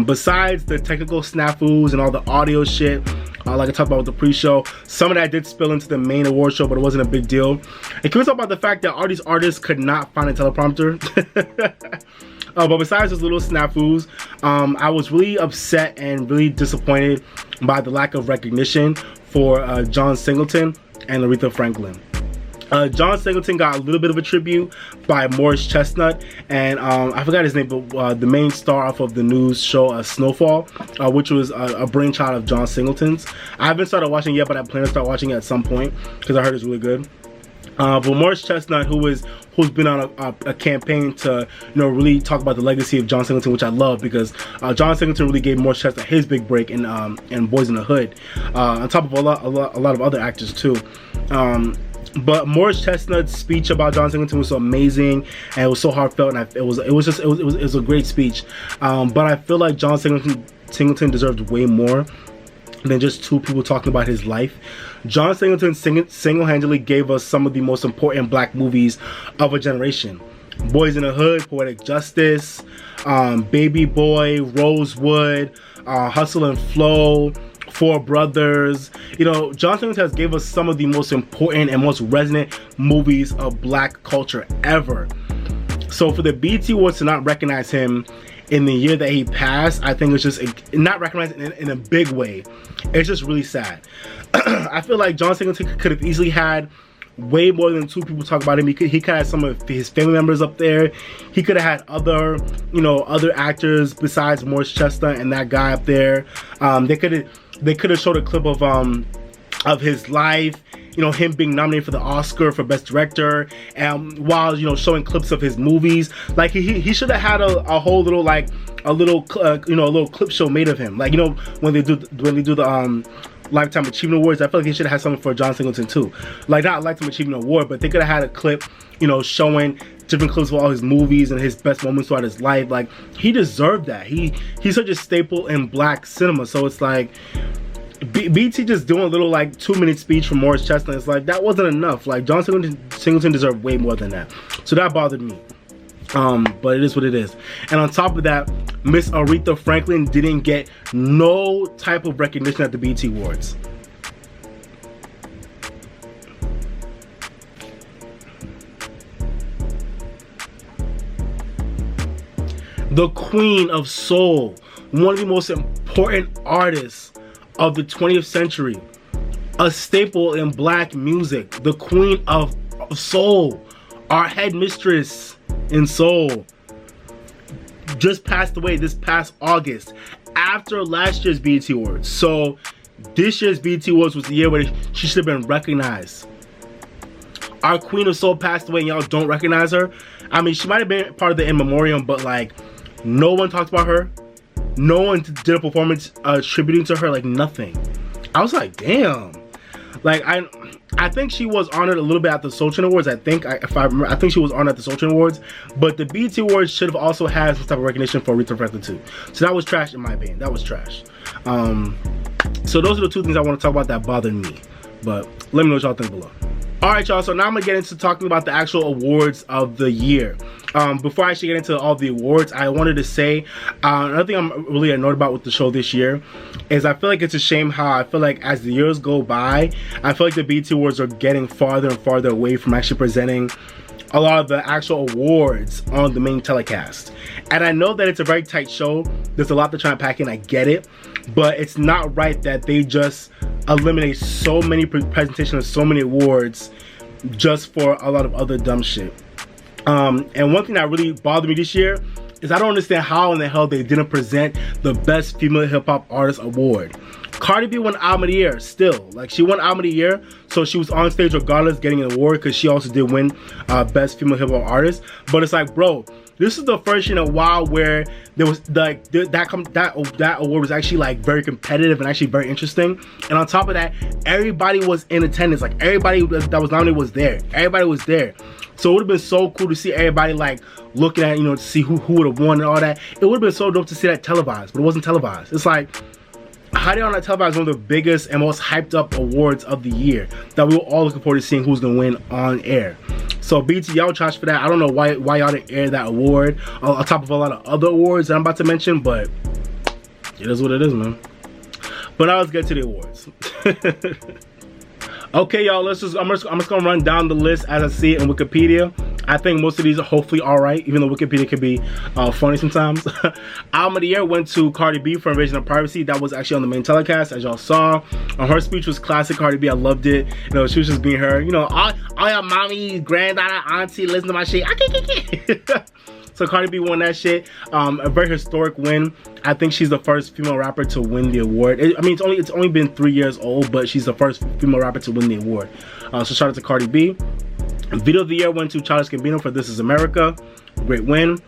Besides the technical snafus and all the audio shit, like I talked about with the pre-show, some of that did spill into the main award show, but it wasn't a big deal. And can we talk about the fact that all these artists could not find a teleprompter? But besides those little snafus, I was really upset and really disappointed by the lack of recognition for John Singleton and Aretha Franklin. John Singleton got a little bit of a tribute by Morris Chestnut, and I forgot his name, but the main star off of the news show Snowfall, which was a brainchild of John Singleton's. I haven't started watching it yet, but I plan to start watching it at some point because I heard it's really good. But Morris Chestnut, who's been on a campaign to, you know, really talk about the legacy of John Singleton, which I love because John Singleton really gave Morris Chestnut his big break in Boys in the Hood, on top of a lot of other actors too. But Morris Chestnut's speech about John Singleton was so amazing, and it was so heartfelt, and it was a great speech. But I feel like John Singleton deserved way more than just two people talking about his life. John Singleton single-handedly gave us some of the most important black movies of a generation. Boys in the Hood, Poetic Justice, Baby Boy, Rosewood, Hustle and Flow, Four Brothers. You know, John Singleton has gave us some of the most important and most resonant movies of black culture ever. So for the BET Awards to not recognize him in the year that he passed, I think it's just not recognized in a big way. It's just really sad. I feel like John Singleton could have easily had way more than two people talk about him. He could have had some of his family members up there. He could have had other actors besides Morris Chestnut and that guy up there. They could have showed a clip of his life, you know, him being nominated for the Oscar for Best Director, and while, you know, showing clips of his movies. Like he should have had a whole little a little clip show made of him. Like, you know, when they do the Lifetime Achievement Awards, I feel like they should have had something for John Singleton too. Like, not a Lifetime Achievement Award, but they could have had a clip, you know, showing different clips of all his movies and his best moments throughout his life. Like, he deserved that. He's such a staple in black cinema. So it's like BT just doing a little 2-minute speech from Morris Chestnut. It's like, that wasn't enough. Like, John Singleton deserved way more than that. So that bothered me. But it is what it is. And on top of that, Miss Aretha Franklin didn't get no type of recognition at the BET Awards. The Queen of Soul, one of the most important artists of the 20th century, a staple in black music, the Queen of Soul, our headmistress in soul, just passed away this past August after last year's BET Awards. So this year's BET Awards was the year where she should have been recognized. Our Queen of Soul passed away and y'all don't recognize her. I mean, she might have been part of the in memoriam, but no one talked about her. No one did a performance attributing to her, nothing. I was like, damn. I think she was honored a little bit at the Soul Train Awards. I think she was honored at the Soul Train Awards. But the BET Awards should have also had some type of recognition for Aretha Franklin too. So that was trash in my opinion. That was trash. So those are the two things I want to talk about that bothered me. But let me know what y'all think below. Alright, y'all, so now I'm going to get into talking about the actual awards of the year. Before I actually get into all the awards, I wanted to say, another thing I'm really annoyed about with the show this year is I feel like it's a shame how I feel like as the years go by, I feel like the BET Awards are getting farther and farther away from actually presenting a lot of the actual awards on the main telecast. And I know that it's a very tight show. There's a lot to try and pack in, I get it. But it's not right that they just eliminate so many presentations of so many awards just for a lot of other dumb shit. And one thing that really bothered me this year is I don't understand how in the hell they didn't present the Best Female Hip Hop Artist Award. Cardi B won Album of the Year still. She won Album of the Year, so she was on stage regardless getting an award because she also did win Best Female Hip Hop Artist. But it's like, bro, this is the first year in a while where there was like that award was actually like very competitive and actually very interesting. And on top of that, everybody was in attendance. Like everybody that was nominated was there. Everybody was there. So it would have been so cool to see everybody like looking at, you know, to see who would have won and all that. It would have been so dope to see that televised, but it wasn't televised. It's like, how do you not televise one of the biggest and most hyped up awards of the year that we were all looking forward to seeing who's gonna win on air? So BT, y'all trash for that. I don't know why y'all didn't air that award on top of a lot of other awards that I'm about to mention, but it is what it is, man. But now let's get to the awards. Okay, y'all, I'm just gonna run down the list as I see it in Wikipedia. I think most of these are hopefully alright, even though Wikipedia can be funny sometimes. Album of the year went to Cardi B for Invasion of Privacy. That was actually on the main telecast, as y'all saw. Her speech was classic Cardi B. I loved it. You know, she was just being her. You know, all your mommy, granddaughter, auntie, listen to my shit. So Cardi B won that shit. A very historic win. I think she's the first female rapper to win the award. I mean, it's only been 3 years old, but she's the first female rapper to win the award. So shout out to Cardi B. Video of the year went to Childish Gambino for This Is America. Great win.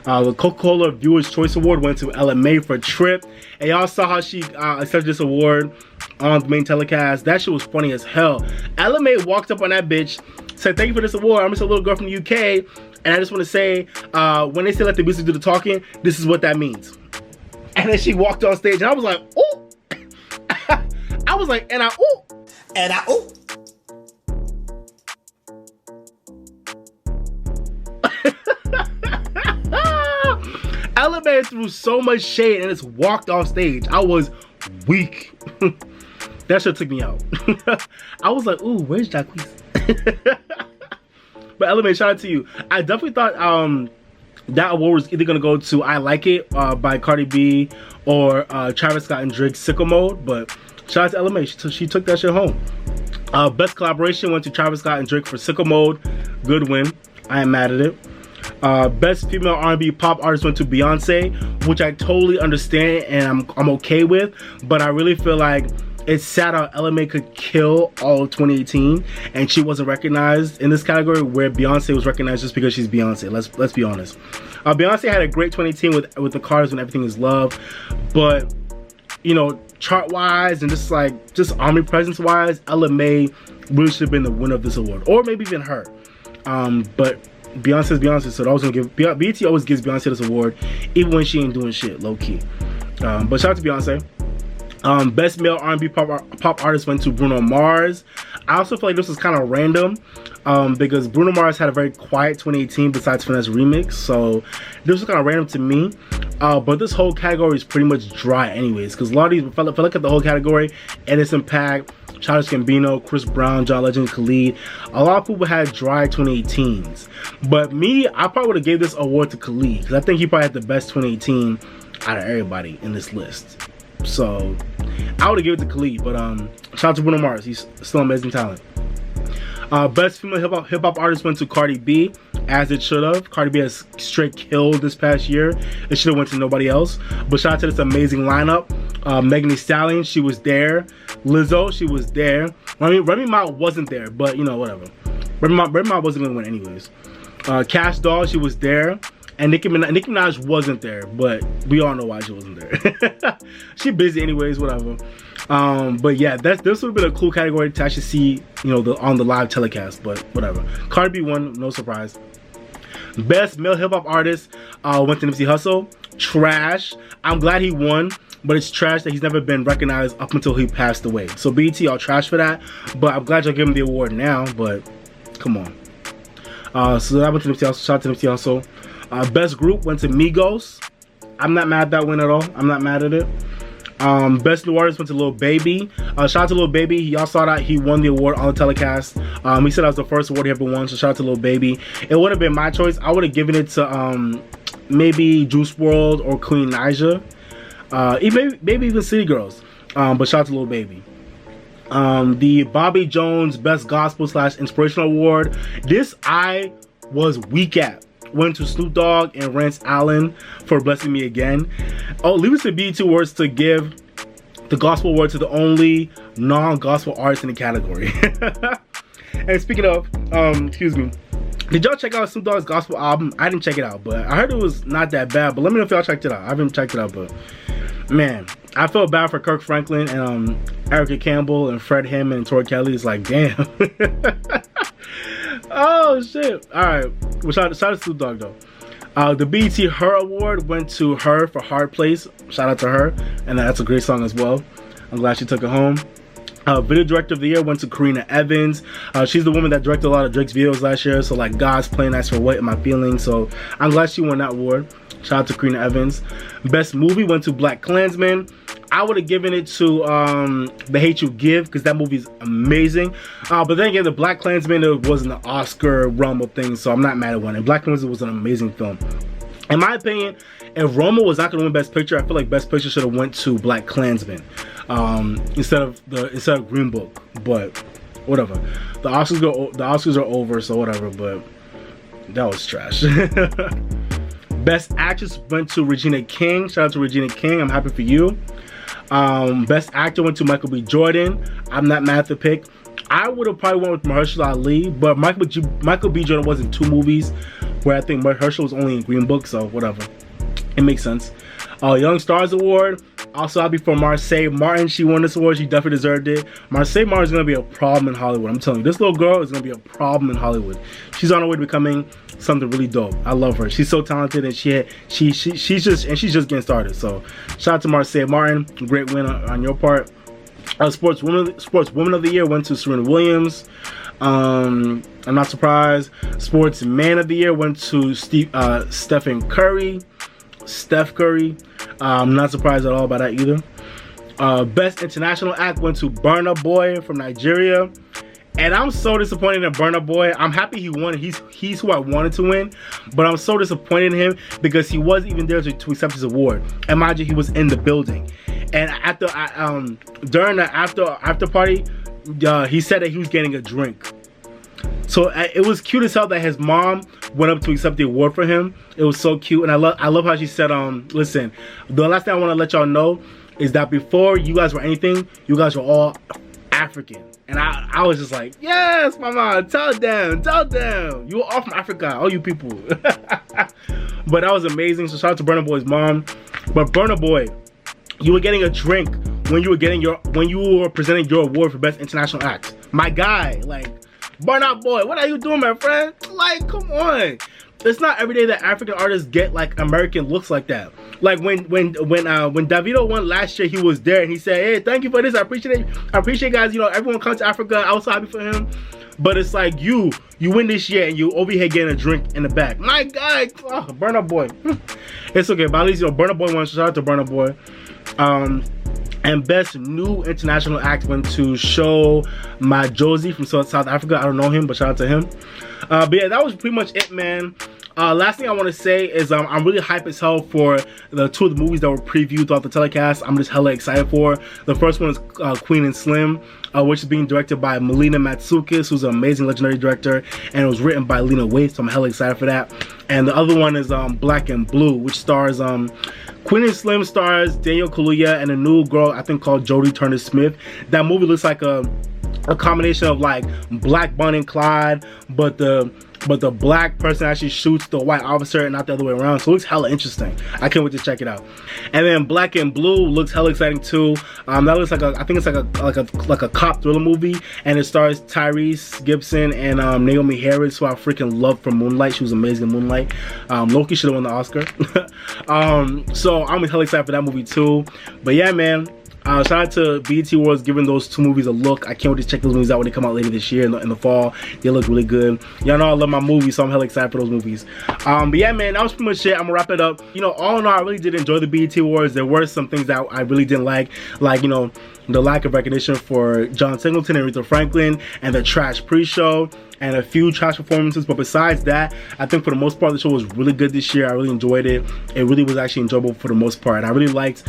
The Coca-Cola Viewers Choice Award went to LMA for Trip. And y'all saw how she accepted this award on the main telecast. That shit was funny as hell. LMA walked up on that bitch, said, "Thank you for this award. I'm just a little girl from the UK. And I just want to say, when they say let the music do the talking, this is what that means." And then she walked on stage and I was like, "Ooh." I was like, and I, ooh. And I, ooh. LMA threw so much shade and just walked off stage. I was weak. That shit took me out. I was like, "Ooh, where's Jacquees?" But LMA, shout out to you. I definitely thought that award was either gonna go to I Like It by Cardi B or Travis Scott and Drake's Sicko Mode, but shout out to LMA. She took that shit home. Best collaboration went to Travis Scott and Drake for Sicko Mode. Good win. I ain't mad at it. Best female R&B pop artist went to Beyonce, which I totally understand and I'm okay with, but I really feel like it's sad how LMA could kill all of 2018 and she wasn't recognized in this category where Beyonce was recognized just because she's Beyonce. Let's be honest. Beyonce had a great 2018 with The Cars and Everything Is Love, but you know, chart wise and just omnipresence wise, LMA really should have been the winner of this award, or maybe even her. But Beyonce's Beyonce, so I was gonna give BET always gives Beyonce this award, even when she ain't doing shit, low key. But shout out to Beyonce. Best male R&B pop artist went to Bruno Mars. I also feel like this was kind of random because Bruno Mars had a very quiet 2018 besides Finesse Remix, so this was kind of random to me. But this whole category is pretty much dry anyways, because a lot of these, if I look at the whole category, Edison Paak, Childish Gambino, Chris Brown, John Legend, Khalid, a lot of people had dry 2018s. But me, I probably would have gave this award to Khalid, because I think he probably had the best 2018 out of everybody in this list. So I would have given it to Khalid, but shout out to Bruno Mars. He's still amazing talent. Best female hip-hop artist went to Cardi B, as it should have. Cardi B has straight killed this past year. It should have went to nobody else. But shout out to this amazing lineup. Megan Thee Stallion, she was there. Lizzo, she was there. Remy Ma wasn't there, but you know, whatever. Remy Ma wasn't gonna win anyways. Cash Doll, she was there. And Nicki Minaj wasn't there, but we all know why she wasn't there. She busy anyways, whatever. But yeah, this would have been a cool category to actually see, you know, on the live telecast, but whatever. Cardi B won, no surprise. Best male hip-hop artist went to Nipsey Hussle. Trash. I'm glad he won, but it's trash that he's never been recognized up until he passed away. So BET, y'all trash for that, but I'm glad y'all give him the award now, but come on. So that went to Nipsey Hussle. Shout out to Nipsey Hussle. Best group went to Migos. I'm not mad at that win at all. I'm not mad at it. Best new artist went to Lil Baby. Shout out to Lil Baby. Y'all saw that he won the award on the telecast. He said that was the first award he ever won, so shout out to Lil Baby. It would have been my choice. I would have given it to maybe Juice WRLD or Queen Naija. Maybe even City Girls. But shout out to Lil Baby. The Bobby Jones Best Gospel / Inspirational Award. This I was weak at. Went to Snoop Dogg and Rance Allen for Blessing Me Again. Oh, leave it to BET Awards to give the Gospel Award to the only non-gospel artist in the category. And speaking of, excuse me, Did y'all check out Snoop Dogg's gospel album? I didn't check it out, but I heard it was not that bad. But let me know if y'all checked it out. I haven't checked it out, but man, I felt bad for Kirk Franklin and Erica Campbell and Fred Hammond and Tori Kelly. It's like, damn. Oh shit. Alright. Well, shout out to Snoop Dogg though. The BET Her Award went to her for Hard Place. Shout out to her. And that's a great song as well. I'm glad she took it home. Video Director of the Year went to Karina Evans. She's the woman that directed a lot of Drake's videos last year. So like God's Plan, Nice for What in My Feelings. So I'm glad she won that award. Shout out to Karina Evans. Best Movie went to Black Klansman. I would have given it to The Hate You Give because that movie is amazing. But then again, the Black Klansman, it wasn't an Oscar realm of things, so I'm not mad at winning. Black Klansman was an amazing film. In my opinion, if Roma was not going to win Best Picture, I feel like Best Picture should have went to Black Klansman instead of Green Book. But whatever. The Oscars are over, so whatever. But that was trash. Best Actress went to Regina King. Shout out to Regina King. I'm happy for you. Best Actor went to Michael B. Jordan. I'm not mad at the pick. I would have probably went with Mahershala Ali, but Michael B. Jordan was in 2 movies, where I think Mahershala was only in Green Book, so whatever. It makes sense. Young Stars Award, also happy for Marseille Martin. She won this award. She definitely deserved it. Marseille Martin is going to be a problem in Hollywood. I'm telling you, this little girl is going to be a problem in Hollywood. She's on her way to becoming something really dope. I love her. She's so talented, and she's just getting started. So shout out to Marseille Martin. Great win on your part. Sportswoman of the Year went to Serena Williams. I'm not surprised. Sportsman of the Year went to Steph Curry. I'm not surprised at all by that either. Best International Act went to Burna Boy from Nigeria. And I'm so disappointed in Burna Boy. I'm happy he won. He's who I wanted to win. But I'm so disappointed in him because he wasn't even there to accept his award. Imagine he was in the building. And during the after party, he said that he was getting a drink. So it was cute as hell that his mom went up to accept the award for him. It was so cute, and I love how she said, listen, the last thing I want to let y'all know is that before you guys were anything, you guys were all African. And I was just like, yes, mama, tell them, you were all from Africa, all you people. But that was amazing. So shout out to Burna Boy's mom. But Burna Boy, you were getting a drink when you were presenting your award for Best International Act. My guy, like, Burna Boy, what are you doing, my friend? Like, come on. It's not every day that African artists get like American looks like that. Like when Davido won last year, he was there and he said, "Hey, thank you for this. I appreciate it. I appreciate guys. You know, everyone comes to Africa. I was so happy for him." But it's like you win this year and you over here getting a drink in the back. My guy, oh, Burna Boy. It's okay, but at least Burna Boy won. Shout out to Burna Boy. And Best New International Act went to Show Majozi from South Africa. I don't know him, but shout out to him. But yeah, that was pretty much it, man. Last thing I want to say is I'm really hyped as hell for the 2 of the movies that were previewed throughout the telecast. I'm just hella excited for. The first one is Queen and Slim, which is being directed by Melina Matsoukas, who's an amazing legendary director, and it was written by Lena Waithe, so I'm hella excited for that. And the other one is Black and Blue, which stars Queen and Slim stars Daniel Kaluuya and a new girl I think called Jodie Turner-Smith. That movie looks like a combination of like Black Bonnie and Clyde, but the black person actually shoots the white officer and not the other way around. So it looks hella interesting. I can't wait to check it out. And then Black and Blue looks hella exciting too. That looks like I think it's like a cop thriller movie, and it stars Tyrese Gibson and Naomi Harris, who I freaking love from Moonlight. She was amazing in Moonlight. Loki should have won the Oscar. So I'm hella excited for that movie too. But yeah, man. Shout out to BET Awards giving those 2 movies a look. I can't wait to check those movies out when they come out later this year in the fall. They look really good. Y'all know I love my movies, so I'm hella excited for those movies. But yeah, man, that was pretty much it. I'm gonna wrap it up. You know, all in all, I really did enjoy the BET Awards. There were some things that I really didn't like, you know, the lack of recognition for John Singleton and Aretha Franklin, and the trash pre-show, and a few trash performances. But besides that, I think for the most part the show was really good this year. I really enjoyed it. It really was actually enjoyable for the most part. And I really liked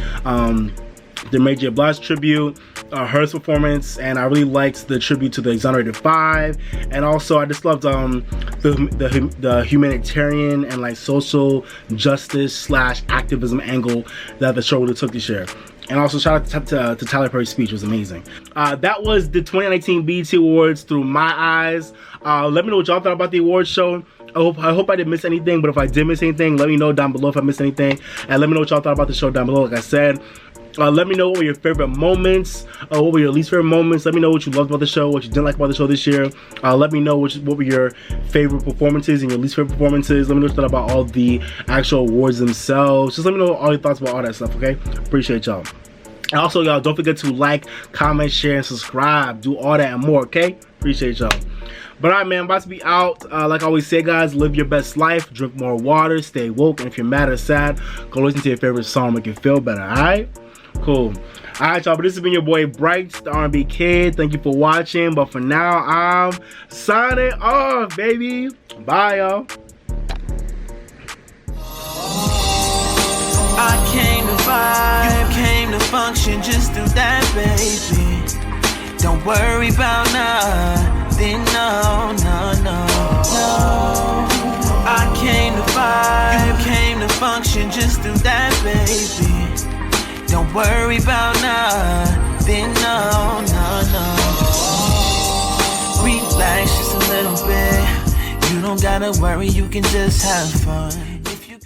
the Mary J. Blige tribute, her performance, and I really liked the tribute to the Exonerated 5, and also I just loved the humanitarian and like social justice / activism angle that the show really took this year. And also shout out to Tyler Perry's speech, it was amazing. That was the 2019 BET Awards through my eyes. Let me know what y'all thought about the awards show. I hope I didn't miss anything, but if I did miss anything, let me know down below if I missed anything. And let me know what y'all thought about the show down below, like I said. Let me know what were your favorite moments, what were your least favorite moments. Let me know what you loved about the show, what you didn't like about the show this year. Let me know what were your favorite performances and your least favorite performances. Let me know what you thought about all the actual awards themselves. Just let me know all your thoughts about all that stuff, okay? Appreciate y'all. And also, y'all, don't forget to like, comment, share, and subscribe. Do all that and more, okay? Appreciate y'all. But alright, man, I'm about to be out. Like I always say, guys, live your best life, drink more water, stay woke, and if you're mad or sad, go listen to your favorite song, make you feel better, alright? Cool. Alright, y'all, but this has been your boy Bright, the R&B Kid. Thank you for watching, but for now, I'm signing off, baby. Bye, y'all. I came to vibe, you came to function, just do that, baby. Don't worry about nothing, no. I came to vibe, you came to function, just do that, baby. Don't worry about nothing, no. Relax just a little bit. You don't gotta worry, you can just have fun.